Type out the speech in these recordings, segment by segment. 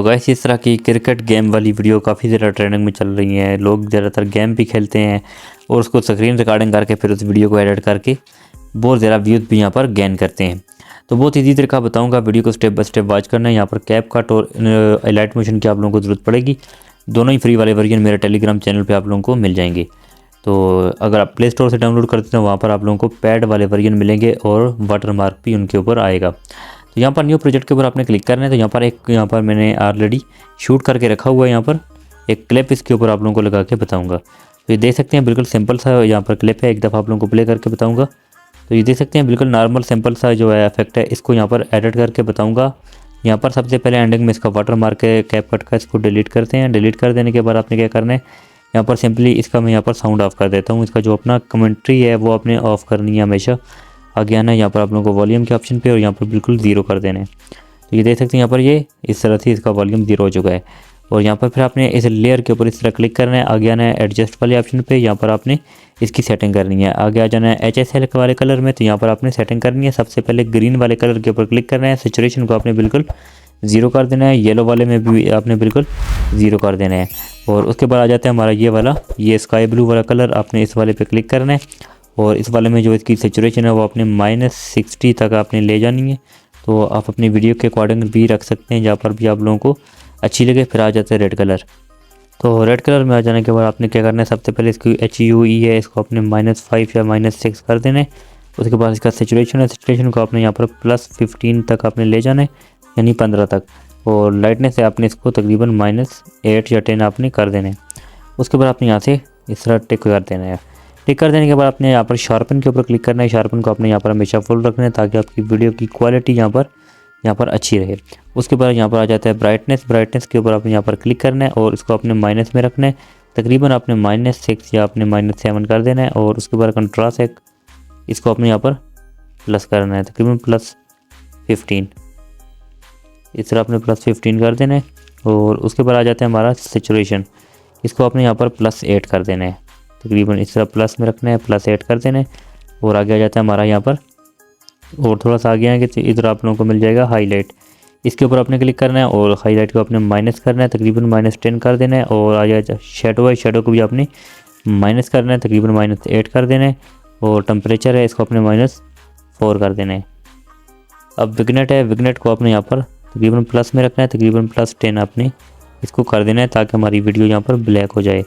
तो गाइस इस तरह की क्रिकेट गेम वाली वीडियो काफ़ी ज़्यादा ट्रेंडिंग में चल रही हैं। लोग ज़्यादातर गेम भी खेलते हैं और उसको स्क्रीन रिकॉर्डिंग करके फिर उस वीडियो को एडिट करके बहुत ज़्यादा व्यूज़ भी यहाँ पर गेन करते हैं। तो बहुत ईजी तरीका बताऊंगा, वीडियो को स्टेप बाय स्टेप वॉच करना है। यहाँ पर कैपकट और लाइट मोशन की आप लोगों को ज़रूरत पड़ेगी। दोनों ही फ्री वाले वर्जन मेरे टेलीग्राम चैनल पर आप लोगों को मिल जाएंगे। तो अगर आप प्ले स्टोर से डाउनलोड करते हैं वहाँ पर आप लोगों को पैड वाले वर्जन मिलेंगे और वाटर मार्क भी उनके ऊपर आएगा। तो यहाँ पर न्यू प्रोजेक्ट के ऊपर आपने क्लिक करना है। तो यहाँ पर मैंने ऑलरेडी शूट करके रखा हुआ है। यहाँ पर एक क्लिप इसके ऊपर आप लोगों को लगा के बताऊँगा। तो ये देख सकते हैं बिल्कुल सिंपल सा यहाँ पर क्लिप है। एक दफ़ा आप लोगों को प्ले करके बताऊँगा। तो ये देख सकते हैं बिल्कुल नॉर्मल सिंपल सा जो है इफेक्ट है, इसको यहाँ पर एडिट करके बताऊँगा। यहाँ पर सबसे पहले एंडिंग में इसका वाटर मार्क है कैपकट का, इसको डिलीट करते हैं। डिलीट कर देने के बाद आपने क्या करना है, यहाँ पर सिंपली इसका मैं यहाँ पर साउंड ऑफ कर देता हूँ। इसका जो अपना कमेंट्री है वो आपने ऑफ करनी है हमेशा। आगे आना है यहाँ पर आप लोगों को वॉल्यूम के ऑप्शन पे और यहाँ पर बिल्कुल ज़ीरो कर देना है। तो ये देख सकते हैं यहाँ पर ये इस तरह से इसका वॉल्यूम ज़ीरो हो चुका है। और यहाँ पर फिर आपने इस लेयर के ऊपर इस तरह क्लिक करना है। आगे आना है एडजस्ट वाले ऑप्शन पे, यहाँ पर आपने इसकी सेटिंग करनी है। आगे आ जाना है HSL वाले कलर में, तो यहाँ पर आपने सेटिंग करनी है। सबसे पहले ग्रीन वाले कलर के ऊपर क्लिक करना है। सैचुरेशन को आपने बिल्कुल ज़ीरो कर देना है। येलो वाले में भी आपने बिल्कुल ज़ीरो कर देना है। और उसके बाद आ जाता है हमारा ये वाला, ये स्काई ब्लू वाला कलर, आपने इस वाले पे क्लिक करना है। और इस वाले में जो इसकी सैचुरेशन है वो आपने -60 तक आपने ले जानी है। तो आप अपनी वीडियो के अकॉर्डिंग भी रख सकते हैं, जहाँ पर भी आप लोगों को अच्छी लगे। फिर आ जाता है रेड कलर। तो रेड कलर में आ जाने के बाद आपने क्या करना है, सबसे पहले इसकी HUE है, इसको आपने -5 या -6 कर देना है। उसके बाद इसका सैचुरेशन है, सैचुरेशन को आपने यहाँ पर +15 तक आपने ले जाना है, यानी 15 तक। और लाइटनेस है आपने इसको तकरीबन -8 या 10 आपने कर देना है। उसके बाद आपने यहाँ से इस तरह टिक कर देना है। टिक कर देने के बाद आपने यहाँ पर शार्पन के ऊपर क्लिक करना है। शार्पन को आपने यहाँ पर हमेशा फुल रखना है ताकि आपकी वीडियो की क्वालिटी यहाँ पर अच्छी रहे। उसके बाद यहाँ पर आ जाता है ब्राइटनेस। ब्राइटनेस के ऊपर आपने यहाँ पर क्लिक करना है और इसको आपने माइनस में रखना है। तकरीबन आपने -6 या आपने -7 कर देना है। और उसके बाद कंट्रास्ट है, इसको आपने यहाँ पर प्लस करना है, तकरीबन +15। इस तरह आपने +15 कर देना है। और उसके बाद आ जाता है हमारा सैचुरेशन, इसको आपने यहाँ पर +8 कर देना है, तकरीबन इस तरह प्लस में रखना है, +8 कर देना है। और आगे आ जाता है हमारा यहाँ पर, और थोड़ा सा आगे आएंगे तो इधर आप लोगों को मिल जाएगा हाईलाइट। इसके ऊपर आपने क्लिक करना है और हाईलाइट को आपने माइनस करना है, तकरीबन -10 कर देना है। और आ जाए शेडो है, शेडो को भी आपने माइनस करना है, तकरीबन -8 कर देना है। और टेम्परेचर है, इसको आपने -4 कर देना है। अब विग्नेट है, विग्नेट को आपने यहाँ पर तकरीबन प्लस में रखना है, तकरीबन +10 आपने इसको कर देना है ताकि हमारी वीडियो यहाँ पर ब्लैक हो जाए।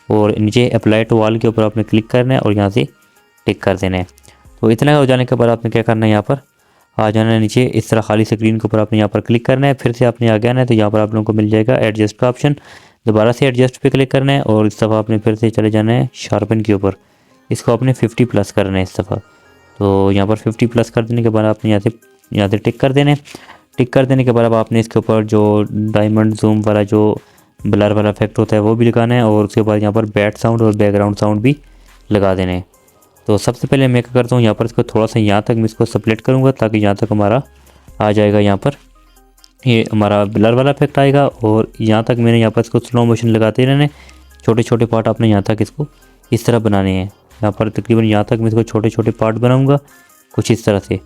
और नीचे अप्लाई टू वॉल के ऊपर आपने क्लिक करना है और यहाँ से टिक कर देना है। तो इतना हो जाने के बाद आपने क्या करना है, यहाँ पर आ जाना है नीचे इस तरह खाली स्क्रीन के ऊपर आपने यहाँ पर क्लिक करना है। फिर से आपने आ गया है तो यहाँ पर आप लोगों को मिल जाएगा एडजस्ट का ऑप्शन। दोबारा से एडजस्ट पे क्लिक करना है और इस दफ़ा आपने फिर से चले जाना है शार्पन के ऊपर, इसको आपने 50+ करना है इस दफ़ा। तो यहाँ पर 50+ कर देने के बाद आपने यहाँ से टिक कर देना है। टिक कर देने के बाद अब आपने इसके ऊपर जो डायमंड जूम वाला जो ब्लर वाला इफेक्ट होता है वो भी लगाना है। और उसके बाद यहाँ पर बैट साउंड और बैकग्राउंड साउंड भी लगा देने हैं। तो सबसे पहले मैं क्या करता हूँ, यहाँ पर इसको थोड़ा सा यहाँ तक मैं इसको स्प्लिट करूँगा ताकि यहाँ तक हमारा आ जाएगा, यहाँ पर ये हमारा ब्लर वाला इफेक्ट आएगा। और यहाँ तक मैंने यहाँ पर इसको स्लो मोशन लगाते रहने, छोटे छोटे पार्ट आपने यहाँ तक इसको इस तरह बनाने हैं। यहाँ पर तकरीबन यहाँ तक मैं इसको छोटे छोटे पार्ट बनाऊँगा, कुछ इस तरह से,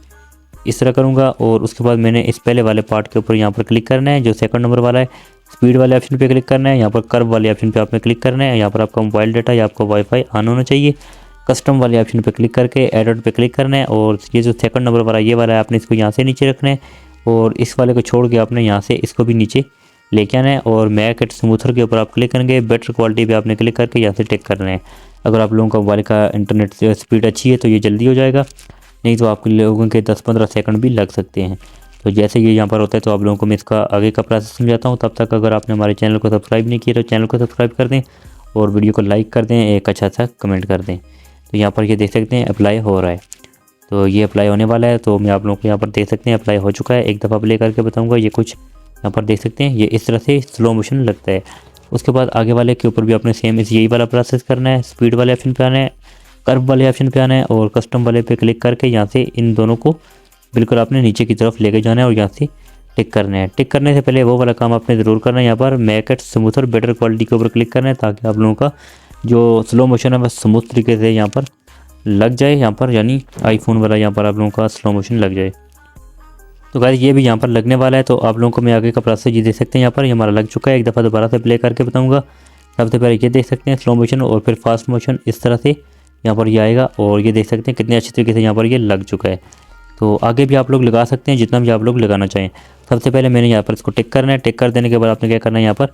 इस तरह करूँगा। और उसके बाद मैंने इस पहले वाले पार्ट के ऊपर यहाँ पर क्लिक करना है, जो सेकंड नंबर वाला है। स्पीड वाले ऑप्शन पे क्लिक करना है, यहाँ पर कर्व वाले ऑप्शन पे आपने क्लिक करना है। यहाँ पर आपका मोबाइल डाटा या आपका वाईफाई ऑन होना चाहिए। कस्टम वाले ऑप्शन पे क्लिक करके एडिट पे क्लिक करना है। और ये जो सेकंड नंबर वाला ये वाला है आपने इसको यहाँ से नीचे रखना है। और इस वाले को छोड़ के आपने यहाँ से इसको भी नीचे लेके आना है। और मेक इट स्मूथर के ऊपर आप क्लिक करेंगे, बेटर क्वालिटी पे आपने क्लिक करके यहाँ से टिक करना है। अगर आप लोगों का मोबाइल का इंटरनेट स्पीड अच्छी है तो ये जल्दी हो जाएगा, नहीं तो आप लोगों के 10-15 सेकंड भी लग सकते हैं। तो जैसे ये यहाँ पर होता है तो आप लोगों को मैं इसका आगे का प्रोसेस समझाता हूँ। तब तक अगर आपने हमारे चैनल को सब्सक्राइब नहीं किया तो चैनल को सब्सक्राइब कर दें और वीडियो को लाइक कर दें, एक अच्छा सा कमेंट कर दें। तो यहाँ पर ये देख सकते हैं अप्लाई हो रहा है, तो ये अप्लाई होने वाला है। तो मैं आप लोगों को यहाँ पर देख सकते हैं अप्लाई हो चुका है। एक दफ़ा प्ले करके बताऊँगा, ये कुछ यहाँ पर देख सकते हैं ये इस तरह से स्लो मोशन लगता है। उसके बाद आगे वाले के ऊपर भी आपने सेम यही वाला प्रोसेस करना है। स्पीड वाले ऑप्शन पे आना है, कर्व वाले ऑप्शन पे आना है और कस्टम वाले पे क्लिक करके यहाँ से इन दोनों को बिल्कुल आपने नीचे की तरफ लेके जाना है और यहाँ से टिक करना है। टिक करने से पहले वो वाला काम आपने ज़रूर करना है, यहाँ पर make it smoother better quality के ऊपर क्लिक करना है ताकि आप लोगों का जो स्लो मोशन है वह स्मूथ तरीके से यहाँ पर लग जाए, यहाँ पर यानी आईफोन वाला यहाँ पर आप लोगों का स्लो मोशन लग जाए। तो गाइस ये भी यहाँ पर लगने वाला है। तो आप लोगों को मैं आगे का प्रोसेस ये देख सकते हैं, यहाँ पर ये हमारा लग चुका है। एक दफ़ा दोबारा से प्ले करके बताऊँगा। सबसे पहले ये देख सकते हैं स्लो मोशन और फिर फास्ट मोशन, इस तरह से यहाँ पर ये आएगा और ये देख सकते हैं कितने अच्छे तरीके से यहाँ पर ये लग चुका है। तो आगे भी आप लोग लगा सकते हैं जितना भी आप लोग लगाना चाहें। सबसे पहले मैंने यहाँ पर इसको टिक करना है। टिक कर देने के बाद आपने क्या करना है यहाँ पर,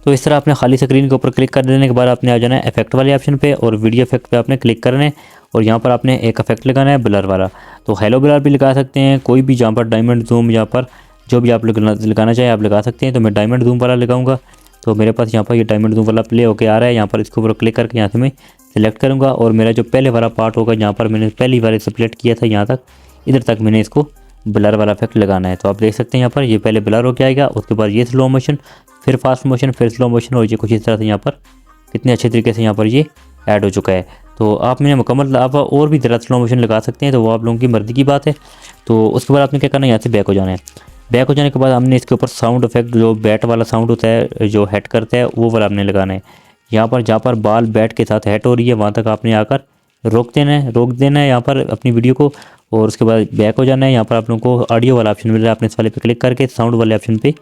तो इस तरह आपने खाली स्क्रीन के ऊपर क्लिक कर देने के बाद आपने आ जाना है इफेक्ट वाले ऑप्शन पे और वीडियो इफेक्ट पे आपने क्लिक करना है और यहाँ पर आपने एक इफेक्ट लगाना है ब्लर वाला। तो हेलो ब्लर भी लगा सकते हैं, कोई भी जहाँ पर डायमंड जूम, यहाँ पर जो भी आप लोग लगाना चाहें आप लगा सकते हैं। तो मैं डायमंड जूम वाला लगाऊंगा। तो मेरे पास यहाँ पर ये डायमंड जूम वाला प्ले होकर आ रहा है। यहाँ पर इसके ऊपर क्लिक करके यहाँ से मैं सिलेक्ट करूँगा और मेरा जो पहले वाला पार्ट होगा, यहाँ पर मैंने पहली बार सिलेक्ट किया था, यहाँ तक इधर तक मैंने इसको ब्लर वाला इफेक्ट लगाना है। तो आप देख सकते हैं यहाँ पर ये पहले ब्लर होकर आएगा, उसके बाद ये स्लो मोशन, फिर फास्ट मोशन, फिर स्लो मोशन और ये कुछ इस तरह से यहाँ पर कितने अच्छे तरीके से यहाँ पर ये ऐड हो चुका है। तो आप मैंने मुकम्मल, आप और भी ज़रा स्लो मोशन लगा सकते हैं, तो वो आप लोगों की मर्ज़ी की बात है। तो उसके बाद आपने क्या करना है, यहाँ से बैक हो जाना है। बैक हो जाने के बाद हमने इसके ऊपर साउंड इफेक्ट, जो बैट वाला साउंड होता है जो हेड करता है, वो वाला आपने लगाना है। यहाँ पर जहाँ पर बाल बैट के साथ हेड हो रही है वहाँ तक आपने आकर रोक देना है यहाँ पर अपनी वीडियो को और उसके बाद बैक हो जाना है। यहाँ पर आप लोगों को ऑडियो वाला ऑप्शन मिल रहा है, आपने इस वाले पे क्लिक करके साउंड वाले ऑप्शन पे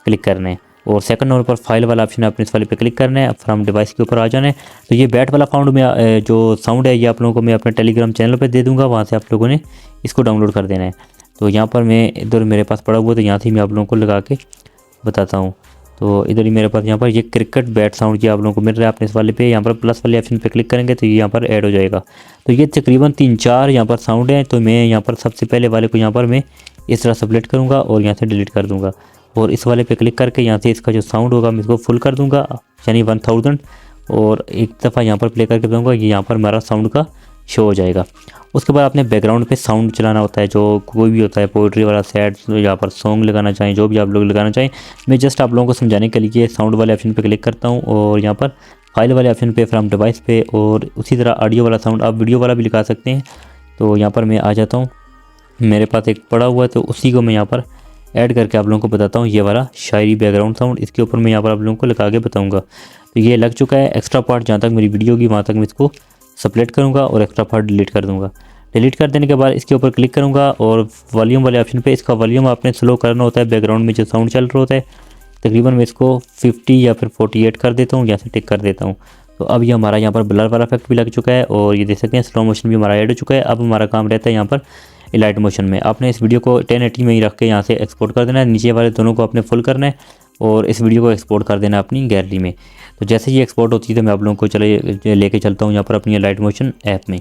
क्लिक करना है और सेकंड नंबर पर फाइल वाला ऑप्शन आपने इस वाले पे क्लिक करना है, फ्रॉम डिवाइस के ऊपर आ जाना है। तो ये बैट वाला साउंड में जो साउंड है ये आप लोगों को मैं अपने टेलीग्राम चैनल पे दे दूंगा, वहाँ से आप लोगों ने इसको डाउनलोड कर देना है। तो यहाँ पर मैं इधर मेरे पास पड़ा हुआ, तो यहाँ से मैं आप लोगों को लगा के बताता हूँ। तो इधर ही मेरे पास यहाँ पर ये क्रिकेट बैट साउंड ये आप लोगों को मिल रहा है। आपने इस वाले पे यहाँ पर प्लस वाले ऑप्शन पे क्लिक करेंगे तो ये यहाँ पर ऐड हो जाएगा। तो ये तकरीबन 3-4 यहाँ पर साउंड है। तो मैं यहाँ पर सबसे पहले वाले को यहाँ पर मैं इस तरह सेलेक्ट करूँगा और यहाँ से डिलीट कर दूँगा और इस वाले पे क्लिक करके यहाँ से इसका जो साउंड होगा मैं इसको फुल कर दूँगा, यानी 1000 और एक दफ़ा यहाँ पर प्ले करके बताऊँगा, ये यहाँ पर हमारा साउंड का शो हो जाएगा। उसके बाद आपने बैकग्राउंड पे साउंड चलाना होता है, जो कोई भी होता है पोइट्री वाला, सैड, यहाँ पर सॉन्ग लगाना चाहें, जो भी आप लोग लगाना चाहें। मैं जस्ट आप लोगों को समझाने के लिए साउंड वाले ऑप्शन पे क्लिक करता हूँ और यहाँ पर फाइल वाले ऑप्शन पे फ्रॉम डिवाइस पे और उसी तरह ऑडियो वाला साउंड, आप वीडियो वाला भी लगा सकते हैं। तो यहाँ पर मैं आ जाता हूँ, मेरे पास एक पड़ा हुआ है तो उसी को मैं यहाँ पर ऐड करके आप लोगों को बताता हूँ। ये वाला शायरी बैकग्राउंड साउंड इसके ऊपर मैं यहाँ पर आप लोगों को लगा के बताऊँगा। तो ये लग चुका है। एक्स्ट्रा पार्ट जहाँ तक मेरी वीडियो होगी वहाँ तक मैं इसको सेलेक्ट करूँगा और एक्स्ट्रा पार्ट डिलीट कर दूँगा। डिलीट कर देने के बाद इसके ऊपर क्लिक करूँगा और वॉल्यूम वाले ऑप्शन पे इसका वॉल्यूम आपने स्लो करना होता है। बैकग्राउंड में जो साउंड चल रहा होता है तकरीबन मैं इसको 50 या फिर 48 कर देता हूँ, यहाँ से टिक कर देता हूँ। तो अब ये हमारा यहाँ पर ब्लर वाला इफेक्ट भी लग चुका है और ये देख सकते हैं स्लो मोशन भी हमारा ऐड हो चुका है। अब हमारा काम रहता है यहाँ पर लाइट मोशन में। आपने इस वीडियो को 1080 में ही रख के यहाँ से एक्सपोर्ट कर देना है, नीचे वाले दोनों को आपने फुल करना है और इस वीडियो को एक्सपोर्ट कर देना अपनी गैलरी में। तो जैसे ही एक्सपोर्ट होती है तो मैं आप लोगों को चले लेके चलता हूँ यहाँ पर अपनी लाइट मोशन ऐप में।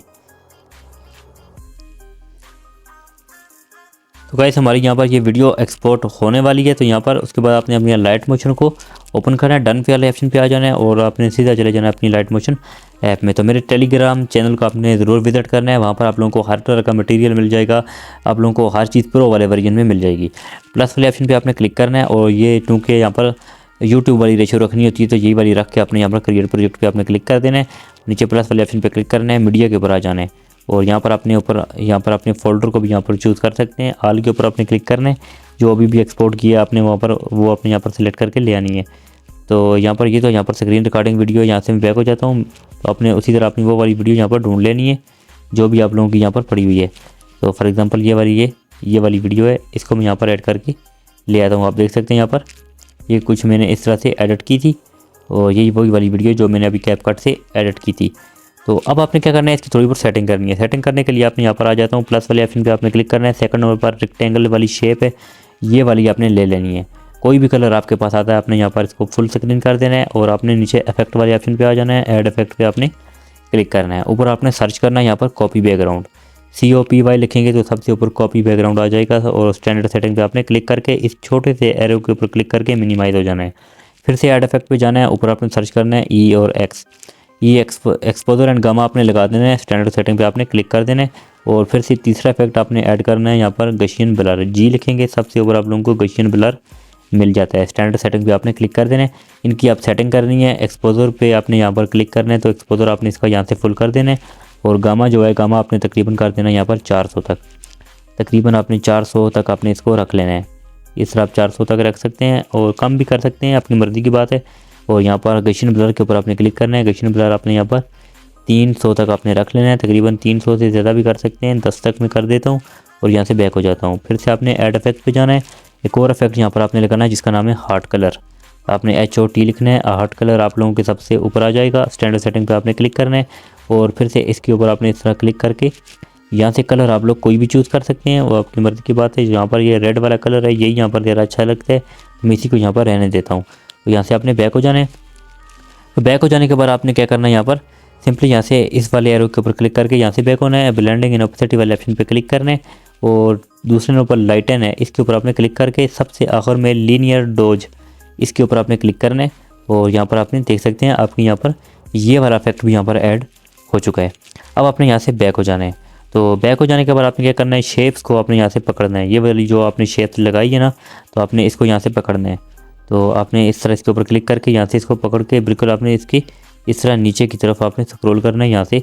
तो गाइस हमारी यहाँ पर ये वीडियो एक्सपोर्ट होने वाली है। तो यहाँ पर उसके बाद आपने अपनी लाइट मोशन को ओपन करना है, डन पे वाले ऑप्शन पे आ जाना है और आपने सीधा चले जाना है अपनी लाइट मोशन ऐप में। तो मेरे टेलीग्राम चैनल को आपने ज़रूर विजिट करना है, वहाँ पर आप लोगों को हर तरह का मटेरियल मिल जाएगा, आप लोगों को हर चीज़ प्रो वाले वर्जन में मिल जाएगी। प्लस वाले ऑप्शन पर आपने क्लिक करना है और ये चूँकि यहाँ पर यूट्यूब वाली रेशो रखनी होती है तो यही वाली रख के अपने यहाँ पर क्रिएट प्रोजेक्ट पे आपने क्लिक कर देना है। नीचे प्लस वाले ऑप्शन पे क्लिक करना है, मीडिया के ऊपर आ जाना है और यहाँ पर अपने फोल्डर को भी यहाँ पर चूज़ कर सकते हैं। ऑल के ऊपर आपने क्लिक करना है, जो अभी भी एक्सपोर्ट किया आपने वहाँ पर वो अपने यहाँ पर सिलेक्ट करके ले आनी है। तो यहाँ पर यहाँ पर स्क्रीन रिकॉर्डिंग वीडियो, यहाँ से मैं बैक हो जाता हूँ। तो आपने उसी तरह अपनी वो वाली वीडियो यहाँ पर ढूंढ लेनी है जो भी आप लोगों की यहाँ पर पड़ी हुई है। तो फॉर एग्जांपल ये वाली वीडियो है, इसको मैं यहाँ पर ऐड करके ले आता हूँ। आप देख सकते हैं यहाँ पर ये कुछ मैंने इस तरह से एडिट की थी और यही वही वाली वीडियो जो मैंने अभी कैपकट से एडिट की थी। तो अब आपने क्या करना है, इसकी थोड़ी बहुत सेटिंग करनी है। सेटिंग करने के लिए आपने यहाँ पर आ जाता हूँ, प्लस वाले ऑप्शन पे आपने क्लिक करना है। सेकंड नंबर पर रेक्टेंगल वाली शेप है, ये वाली आपने ले लेनी है। कोई भी कलर आपके पास आता है आपने यहाँ पर इसको फुल स्क्रीन कर देना है और आपने नीचे इफेक्ट वाले ऑप्शन पे आ जाना है, ऐड इफेक्ट पे आपने क्लिक करना है। ऊपर आपने सर्च करना है यहाँ पर कॉपी बैकग्राउंड, COPY लिखेंगे तो सबसे ऊपर कॉपी बैकग्राउंड आ जाएगा और स्टैंडर्ड सेटिंग पे आपने क्लिक करके इस छोटे से एरो के ऊपर क्लिक करके मिनिमाइज हो जाना है। फिर से ऐड इफेक्ट पे जाना है, ऊपर आपने सर्च करना है E और X, एक्सपोजर एंड गामा आपने लगा देना है। स्टैंडर्ड सेटिंग पे आपने क्लिक कर देना है और फिर से तीसरा इफेक्ट आपने ऐड करना है। यहाँ पर गशियन ब्लर, G लिखेंगे सबसे ऊपर आप लोगों को गशियन ब्लर मिल जाता है। स्टैंडर्ड सेटिंग पे आपने क्लिक कर देना है, इनकी आप सेटिंग करनी है। एक्सपोजर पे आपने यहाँ पर क्लिक करना है, तो एक्सपोजर आपने इसका यहाँ से फुल कर देना है और गामा जो है गामा आपने तकरीबन कर देना है यहाँ पर 400 तक, तकरीबन आपने 400 तक आपने इसको रख लेना है। इस तरह आप 400 तक रख सकते हैं और कम भी कर सकते हैं, अपनी मर्ज़ी की बात है। और यहाँ पर गशियन ब्लर के ऊपर आपने क्लिक करना है, गशियन ब्लर आपने यहाँ पर 300 तक आपने रख लेना है, तकरीबन 300 से ज़्यादा भी कर सकते हैं, 10 तक मैं कर देता हूँ और यहाँ से बैक हो जाता हूँ। फिर से आपने ऐड इफेक्ट पे जाना है। एक और इफेक्ट यहाँ पर आपने लगाना है जिसका नाम है हार्ट कलर। आपने HOT लिखना है। हार्ट कलर आप लोगों के सबसे ऊपर आ जाएगा। स्टैंडर्ड सेटिंग पे आपने क्लिक करना है और फिर से इसके ऊपर आपने इस तरह क्लिक करके यहाँ से कलर आप लोग कोई भी चूज़ कर सकते हैं, वो आपकी मर्ज़ी की बात है। यहाँ पर ये रेड वाला कलर है, यही यहाँ पर ज़रा अच्छा लगता है, मैं इसी को यहाँ पर रहने देता हूँ। तो यहाँ से आपने बैक हो जाना है। तो बैक हो जाने के बाद आपने क्या करना है, यहाँ पर सिंपली यहाँ से इस वाले एरो के ऊपर क्लिक करके यहाँ से बैक होना है। ब्लेंडिंग इन ओपेसिटी वाले ऑप्शन पे क्लिक करना है और दूसरे ऊपर लाइटन है, इसके ऊपर आपने क्लिक करके सबसे आखिर में लीनियर डोज, इसके ऊपर आपने क्लिक करना है। और यहाँ पर आपने देख सकते हैं आपके यहाँ पर ये वाला इफेक्ट भी यहाँ पर ऐड हो चुका है। अब आपने यहाँ से बैक हो जाना है। तो बैक हो जाने के बाद आपने क्या करना है, शेप्स को आपने यहाँ से पकड़ना है। ये वाली जो आपने शेप लगाई है ना, तो आपने इसको यहाँ से पकड़ना है। तो आपने इस तरह इसके ऊपर क्लिक करके यहाँ से इसको पकड़ के बिल्कुल आपने इसकी इस तरह नीचे की तरफ आपने स्क्रॉल करना है। यहाँ से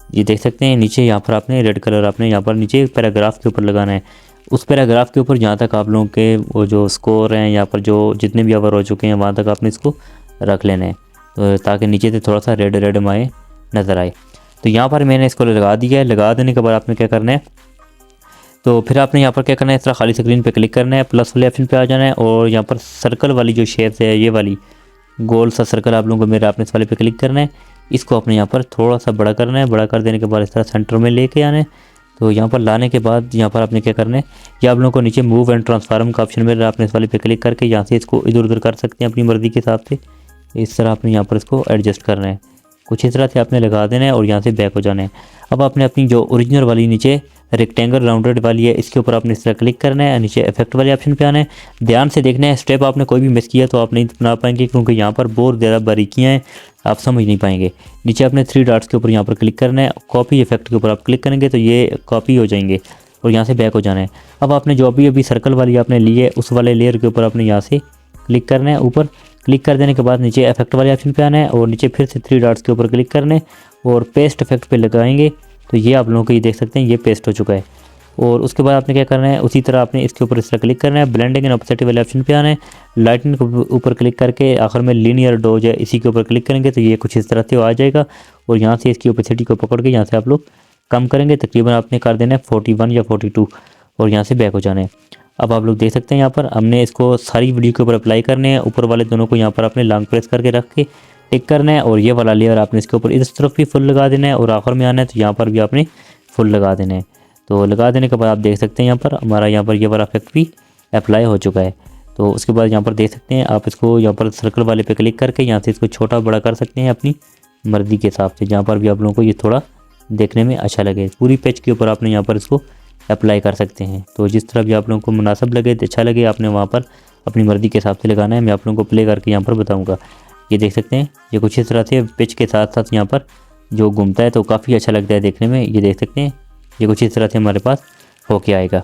ये देख सकते हैं नीचे यहाँ पर आपने रेड कलर आपने यहाँ पर नीचे पैराग्राफ के ऊपर लगाना है। उस पैराग्राफ के ऊपर जहाँ तक आप लोगों के वो जो स्कोर हैं यहाँ पर जो जितने भी आवर हो चुके हैं वहाँ तक आपने इसको रख लेना है, तो ताकि नीचे से थोड़ा सा रेड रेड माए नज़र आए। तो यहाँ पर मैंने इसको लगा दिया है। लगा देने के बाद आपने क्या करना है, तो फिर आपने यहाँ पर क्या करना है, इस तरह खाली स्क्रीन पे क्लिक करना है, प्लस वाले ऑप्शन पे आ जाना है और यहाँ पर सर्कल वाली जो शेप है, ये वाली गोल सा सर्कल आप लोगों को मेरा आपने इस वाले पे क्लिक करना है। इसको अपने यहाँ पर थोड़ा सा बड़ा करना है। बड़ा कर देने के बाद इस तरह सेंटर में लेके आना है। तो यहाँ पर लाने के बाद यहाँ पर आपने क्या करना है, ये आप लोगों को नीचे मूव एंड ट्रांसफार्म का ऑप्शन मिल रहा है, आपने इस वाले पे क्लिक करके यहाँ से इसको इधर उधर कर सकते हैं अपनी मर्ज़ी के हिसाब से। इस तरह आपने यहाँ पर इसको एडजस्ट करना है, कुछ इस तरह से आपने लगा देना है और यहाँ से बैक हो जाना है। अब आपने अपनी जो ओरिजिनल वाली नीचे रेक्टेंगल राउंडेड वाली है, इसके ऊपर आपने इस तरह क्लिक करना है, नीचे इफेक्ट वाले ऑप्शन पे आना है। ध्यान से देखना है, स्टेप आपने कोई भी मिस किया तो आप नहीं बना पाएंगे, क्योंकि यहाँ पर बहुत ज़्यादा बारीकियाँ हैं, आप समझ नहीं पाएंगे। नीचे आपने 3 डॉट्स के ऊपर यहाँ पर क्लिक करना है, कॉपी इफेक्ट के ऊपर आप क्लिक करेंगे तो ये कॉपी हो जाएंगे और यहाँ से बैक हो जाना है। अब आपने जो अभी सर्कल वाली आपने ली है, उस वाले लेयर के ऊपर आपने यहाँ से क्लिक करना है। ऊपर क्लिक कर देने के बाद नीचे इफेक्ट वाले ऑप्शन पे आना है और नीचे फिर से 3 डॉट्स के ऊपर क्लिक करने और पेस्ट इफेक्ट पे लगाएंगे। तो ये आप लोगों को ये देख सकते हैं ये पेस्ट हो चुका है। और उसके बाद आपने क्या करना है, उसी तरह आपने इसके ऊपर इस तरह क्लिक करना है। ब्लेंडिंग इन ओपेसिटी वाले ऑप्शन पे आना है, लाइटनिंग के ऊपर क्लिक करके आखिर में लीनियर डोज है, इसी के ऊपर क्लिक करेंगे तो ये कुछ इस तरह से आ जाएगा। और यहाँ से इसकी ओपेसिटी को पकड़ के यहाँ से आप लोग कम करेंगे, तकरीबन आपने कर देना है 41 या 42 और यहाँ से बैक हो जाना है। अब आप लोग देख सकते हैं यहाँ पर हमने इसको सारी वीडियो के ऊपर अप्लाई करने हैं। ऊपर वाले दोनों को यहाँ पर आपने लॉन्ग प्रेस करके रख के टिक करना है और ये वाला लेयर आपने इसके ऊपर इस तरफ भी फुल लगा देना है और आखिर में आना है तो यहाँ पर भी आपने फुल लगा देना है। तो लगा देने के बाद आप देख सकते हैं यहाँ पर हमारा यहाँ पर ये वाला इफेक्ट भी अप्लाई हो चुका है। तो उसके बाद यहाँ पर देख सकते हैं आप इसको यहाँ पर सर्कल वाले पे क्लिक करके यहाँ से इसको छोटा बड़ा कर सकते हैं अपनी मर्ज़ी के हिसाब से, जहाँ पर भी आप लोगों को ये थोड़ा देखने में अच्छा लगे। पूरी पेज के ऊपर आपने यहाँ पर इसको अप्लाई कर सकते हैं। तो जिस तरह भी आप लोगों को मुनासिब लगे, अच्छा लगे, आपने वहाँ पर अपनी मर्ज़ी के हिसाब से लगाना है। मैं आप लोगों को प्ले करके यहाँ पर बताऊँगा। ये देख सकते हैं ये कुछ इस तरह से पिच के साथ साथ यहाँ पर जो घूमता है तो काफ़ी अच्छा लगता है देखने में। ये देख सकते हैं ये कुछ इस तरह से हमारे पास होके आएगा।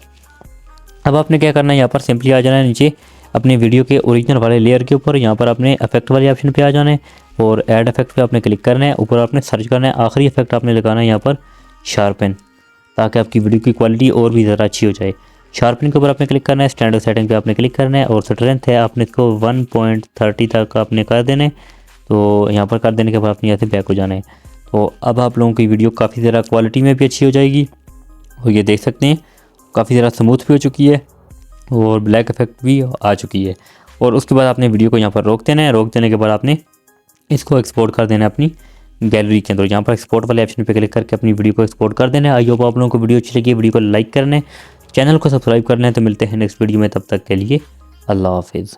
अब आपने क्या करना है, यहाँ पर सिंपली आ जाना है नीचे अपने वीडियो के ओरिजिनल वाले लेयर के ऊपर। यहाँ पर आपने इफेक्ट वाले ऑप्शन पे आ जाना है और ऐड इफेक्ट पे आपने क्लिक करना है। ऊपर आपने सर्च करना है, आखिरी इफेक्ट आपने लगाना है यहाँ पर शार्पन, ताकि आपकी वीडियो की क्वालिटी और भी ज़्यादा अच्छी हो जाए। शार्पनिंग के ऊपर आपने क्लिक करना है, स्टैंडर्ड सेटिंग पे आपने क्लिक करना है और स्ट्रेंथ है आपने इसको 1.30 तक आपने कर देना है। तो यहाँ पर कर देने के बाद आपने यहाँ से बैक हो जाना है। तो अब आप लोगों की वीडियो काफ़ी ज़्यादा क्वालिटी में भी अच्छी हो जाएगी और ये देख सकते हैं काफ़ी ज़्यादा स्मूथ भी हो चुकी है और ब्लैक इफेक्ट भी आ चुकी है। और उसके बाद आपने वीडियो को यहाँ पर रोक देना है। रोक देने के बाद आपने इसको एक्सपोर्ट कर देना है अपनी गैलरी के अंदर। यहाँ पर एक्सपोर्ट वाले ऑप्शन पे क्लिक करके अपनी वीडियो को एक्सपोर्ट कर देना है। आई होप आप लोगों को वीडियो अच्छी लगी। वीडियो को लाइक करना है, चैनल को सब्सक्राइब करना है। तो मिलते हैं नेक्स्ट वीडियो में, तब तक के लिए अल्लाह हाफिज़।